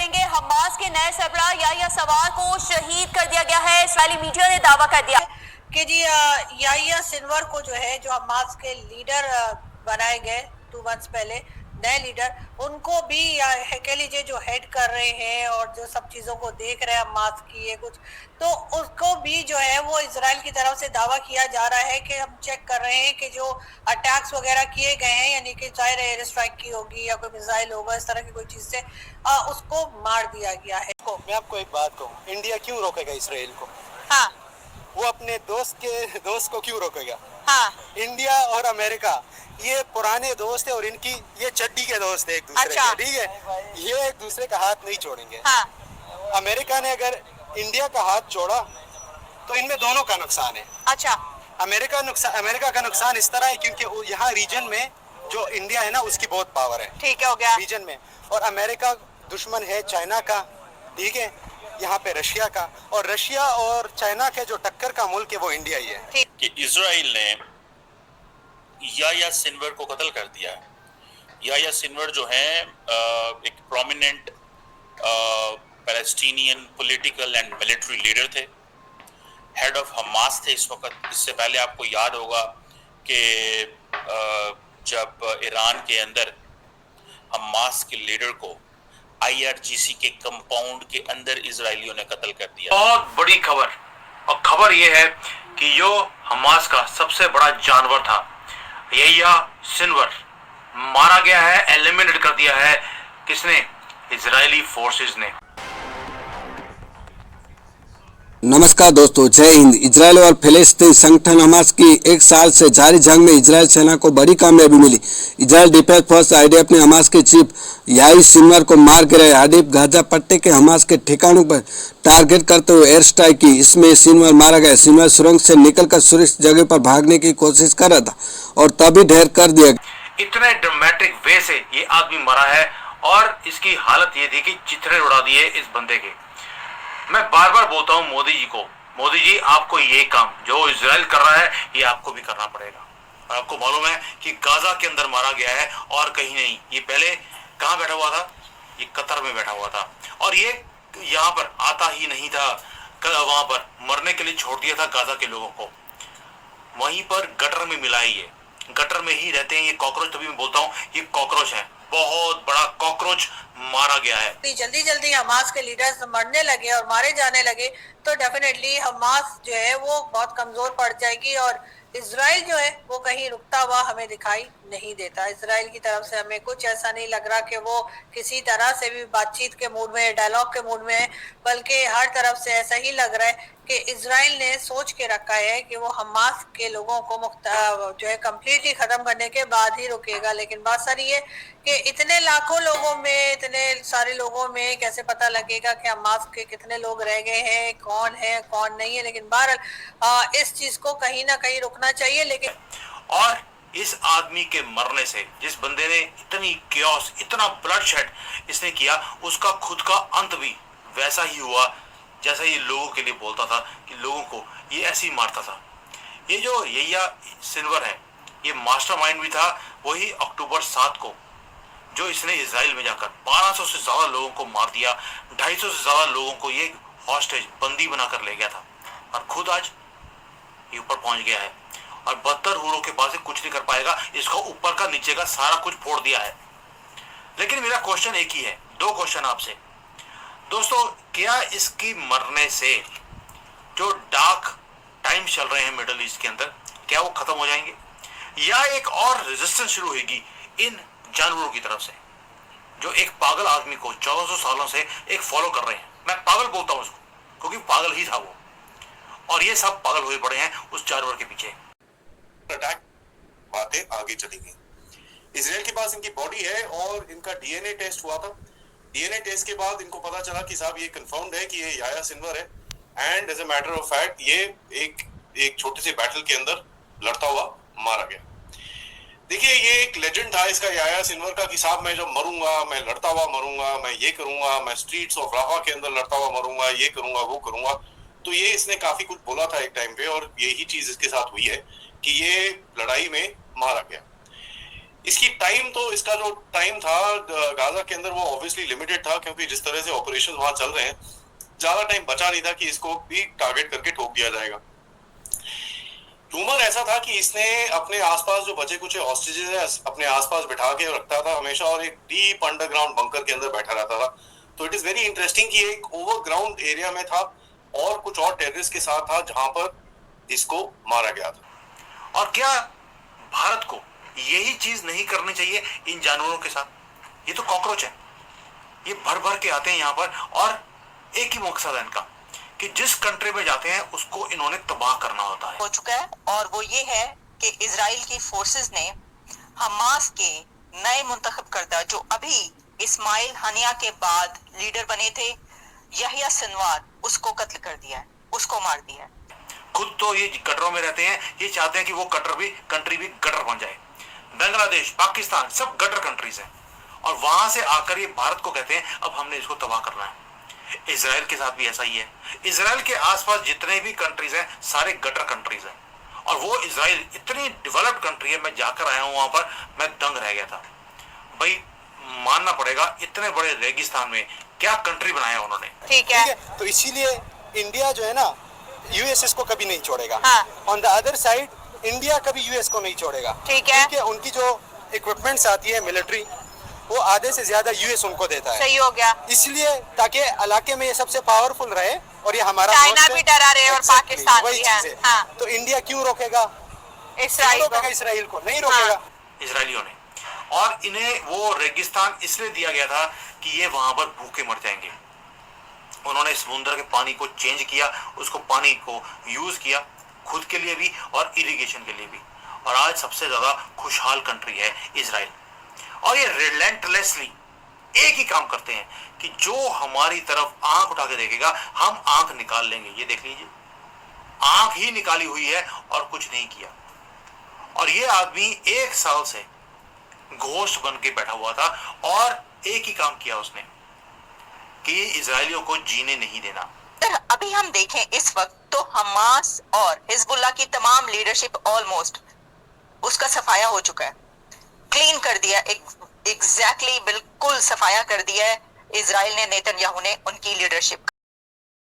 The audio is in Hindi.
करेंगे। हमास के नए सरबराह याह्या सिनवार को शहीद कर दिया गया है। इस्राएली मीडिया ने दावा कर दिया कि जी याह्या सिनवार को जो है, जो हमास के लीडर बनाए गए 2 मंथ्स पहले, नए लीडर, उनको भी कह लीजिए जो हेड कर रहे हैं और जो सब चीजों को देख रहे हैं हमास की ये कुछ, तो उसको भी जो है वो इजराइल की तरफ से दावा किया जा रहा है कि हम चेक कर रहे हैं कि जो अटैक्स वगैरह किए गए हैं, यानी कि चाहे एयर स्ट्राइक की होगी या कोई मिसाइल होगा, इस तरह की कोई चीज से उसको मार दिया गया है। मैं आपको एक बात कहूँ, इंडिया क्यों रोकेगा इसराइल को? हाँ, वो अपने दोस्त को क्यों रोकेगा? हाँ, इंडिया और अमेरिका ये पुराने दोस्त है और इनकी ये चड्डी के दोस्त है एक दूसरे अच्छा। के, ठीक है? ये एक दूसरे का हाथ नहीं छोड़ेंगे। हाँ, अमेरिका ने अगर इंडिया का हाथ छोड़ा तो इनमें दोनों का नुकसान है। अच्छा, अमेरिका का नुकसान इस तरह है क्योंकि यहाँ रीजन में जो इंडिया है ना, उसकी बहुत पावर है, ठीक है, हो गया रीजन में। और अमेरिका दुश्मन है चाइना का, ठीक है, यहाँ पे रशिया का, और रशिया और चाइना के जो टक्कर का मुल्क है वो इंडिया ही है। कि इजराइल ने याह्या सिनवार को कत्ल कर दिया है। याह्या सिनवार जो है एक prominent Palestinian political and military leader थे, हेड ऑफ हमास थे इस वक्त। इससे पहले आपको याद होगा कि जब ईरान के अंदर हमास के लीडर को IRGC के कंपाउंड के अंदर इजरायलियों ने कत्ल कर दिया। बहुत बड़ी खबर, और खबर यह है कि जो हमास का सबसे बड़ा जानवर था याह्या सिनवार मारा गया है, एलिमिनेट कर दिया है। किसने? इजरायली फोर्सेस ने। नमस्कार दोस्तों, जय हिंद। इजरायल और फिलिस्तीन संगठन हमास की एक साल से जारी जंग में इजरायल सेना को बड़ी कामयाबी मिली। इजरायल डिफेंस फोर्स IDF ने हमास के चीफ याह्या सिनवार को मार गिराया। IDF गाजा पट्टी के हमास के ठिकानों पर टारगेट करते हुए एयर स्ट्राइक की। इसमें सिनवार मारा गया। सिनवार सुरंग से निकलकर सुरक्षित जगह पर भागने की कोशिश कर रहा था और तभी ढेर कर दिया। इतने ड्रामेटिक वे से ये आदमी मरा है और इसकी हालत ये थी कि चिथड़े उड़ा दिए इस बंदे के। मैं बार बार बोलता हूँ मोदी जी को, मोदी जी आपको ये काम जो इजराइल कर रहा है ये आपको भी करना पड़ेगा। और आपको मालूम है कि गाजा के अंदर मारा गया है और कहीं नहीं। ये पहले कहाँ बैठा हुआ था? ये कतर में बैठा हुआ था और ये यहाँ पर आता ही नहीं था। वहां पर मरने के लिए छोड़ दिया था गाजा के लोगों को। वहीं पर गटर में मिला ही है, गटर में ही रहते हैं ये कॉकरोच। तभी मैं बोलता हूँ ये कॉकरोच है, बहुत बड़ा कॉकरोच मारा गया है। जल्दी जल्दी हमास के लीडर्स मरने लगे और मारे जाने लगे तो डेफिनेटली हमास जो है वो बहुत कमजोर पड़ जाएगी और इजराइल जो है वो कहीं रुकता हुआ हमें दिखाई नहीं देता। इजराइल की तरफ से हमें कुछ ऐसा नहीं लग रहा कि वो किसी तरह से भी बातचीत के मूड में, डायलॉग के मूड में है, बल्कि हर तरफ से ऐसा ही लग रहा है कि इजराइल ने सोच के रखा है कि वो हमास के लोगों को जो है कम्प्लीटली खत्म करने के बाद ही रुकेगा। लेकिन बात सारी है कि इतने लाखों लोगों में, इतने सारे लोगों में कैसे पता लगेगा कि हमास के कितने लोग रह गए हैं, कौन है कौन नहीं है। लेकिन बहरहाल इस चीज को कहीं ना कहीं रुकना चाहिए। लेकिन और इस आदमी के मरने से, जिस बंदे ने इतनी क्योस, इतना ब्लडशेड इसने किया, उसका खुद का अंत भी वैसा ही हुआ जैसा ये लोगों के लिए बोलता था कि लोगों को ये ऐसे ही मारता था। ये जो याह्या सिनवार है ये मास्टरमाइंड भी था वही अक्टूबर 7 को, जो इसने इजराइल में जाकर 1200 से ज्यादा लोगों को मार दिया, 250 से ज्यादा लोगों को ये हॉस्टेज, बंदी बनाकर ले गया था और खुद आज ये ऊपर पहुंच गया है और 72 हुरों के पास कुछ नहीं कर पाएगा। इसको ऊपर का नीचे का सारा कुछ फोड़ दिया है। लेकिन मेरा क्वेश्चन एक ही है, 2 क्वेश्चन आपसे दोस्तों। क्या इसकी मरने से जो डार्क टाइम चल रहे हैं मिडिल ईस्ट के अंदर, क्या वो खत्म हो जाएंगे या एक और रेजिस्टेंस शुरू होगी इन जानवरों की तरफ से जो एक पागल आदमी को 1400 सालों से एक फॉलो कर रहे हैं? मैं पागल बोलता हूं उसको क्योंकि पागल ही था वो, और ये सब पागल हुए पड़े हैं उस जानवर के पीछे। अटैक बातें आगे चली गई। इजराइल के पास इनकी बॉडी है और इनका DNA टेस्ट हुआ था। DNA टेस्ट के बाद इनको पता चला कि साहब ये कंफर्म्ड है कि ये याह्या सिनवार है and as a matter of fact ये एक छोटे से बैटल के अंदर लड़ता हुआ मारा गया। देखिए ये एक लेजेंड था इसका, याह्या सिनवार का, कि साहब मैं जब मरूंगा मैं लड़ता हुआ मरूंगा, मैं ये करूंगा, मैं स्ट्रीट्स ऑफ राफा के अंदर लड़ता हुआ मरूंगा, ये करूंगा वो करूंगा। तो ये इसने काफी कुछ बोला था एक टाइम पे और यही चीज इसके साथ हुई है कि ये लड़ाई में मारा गया। इसकी टाइम तो इसका जो टाइम था गाजा के अंदर वो ऑब्वियसली लिमिटेड था, क्योंकि जिस तरह से ऑपरेशन वहां चल रहे हैं ज्यादा टाइम बचा नहीं था कि इसको भी टारगेट करके ठोक दिया जाएगा। ह्यूमर ऐसा था कि इसने अपने आसपास जो बचे कुछ हॉस्टेजेस है अपने आसपास बिठा के रखता था हमेशा, और एक डीप अंडरग्राउंड बंकर के अंदर बैठा रहता था। तो इट इज वेरी इंटरेस्टिंग कि एक ओवरग्राउंड एरिया में था और कुछ और टेररिस्ट के साथ था जहां पर इसको मारा गया था। और क्या भारत को यही चीज नहीं करनी चाहिए इन जानवरों के साथ? ये तो कॉकरोच है, ये भर भर के आते हैं यहाँ पर, और एक ही मकसद है इनका कि जिस कंट्री में जाते हैं उसको इन्होंने तबाह करना होता है। हो चुका है, और वो ये है कि इजराइल की फोर्सेस ने हमास के नए मुंतखब करदा, जो अभी इस्माइल हनिया के बाद लीडर बने थे, यहिया सिनवार, उसको कत्ल कर दिया है, उसको मार दिया है। खुद तो ये गटरों में रहते हैं, ये चाहते हैं कि वो कंट्री भी गटर बन जाए। बांग्लादेश, पाकिस्तान सब गटर कंट्रीज हैं, और वहां से आकर ये भारत को कहते हैं अब हमने इसको तबाह करना है। इजराइल के साथ भी ऐसा ही है। इजराइल के आसपास जितने भी कंट्रीज हैं सारे गटर कंट्रीज हैं, और वो इजराइल इतनी डेवलप्ड कंट्री है, मैं जाकर आया हूं वहां पर, मैं दंग रह गया था भाई। मानना पड़ेगा इतने बड़े रेगिस्तान में क्या कंट्री बनाया उन्होंने। ठीक है, तो इसीलिए इंडिया जो है ना यूएसएस को कभी नहीं छोड़ेगा। हाँ। On the other side India कभी यूएस को नहीं छोड़ेगा। ठीक है। क्योंकि उनकी जो इक्विपमेंट्स आती है मिलिट्री, वो आधे से ज्यादा यूएस उनको देता है। सही हो गया। इसलिए ताकि इलाके में ये सबसे पावरफुल रहे, और ये हमारा चाइना दोस्त है। भी डरा रहे और Exactly, पाकिस्तान वही भी है। चीज़ है। हाँ। तो इंडिया क्यों रोकेगा? इसराइल क्यों को। रोकेगा इसराइल को? नहीं रोकेगा। इजरायलियों ने, और इन्हें वो रेगिस्तान इसलिए दिया गया था कि ये वहां पर भूखे मर जाएंगे। उन्होंने समुद्र के पानी को चेंज किया, उसको पानी को यूज किया खुद के लिए भी और इरिगेशन के लिए भी, और आज सबसे ज्यादा खुशहाल कंट्री है इजराइल। और ये रिलेंटलेसली एक ही काम करते हैं कि जो हमारी तरफ आंख उठा के देखेगा हम आंख निकाल लेंगे। ये देख लीजिए, आंख ही निकाली हुई है और कुछ नहीं किया। और ये आदमी 1 साल से घोस्ट बन के बैठा हुआ था, और एक ही काम किया उसने कि इजरायलियों को जीने नहीं देना। अभी हम देखें इस वक्त तो हमास और हिजबुल्लाह की तमाम लीडरशिप ऑलमोस्ट उसका सफाया हो चुका है, क्लीन कर दिया, एग्जैक्टली बिल्कुल सफाया कर दिया है इजराइल ने, नेतन्याहू ने, उनकी लीडरशिप।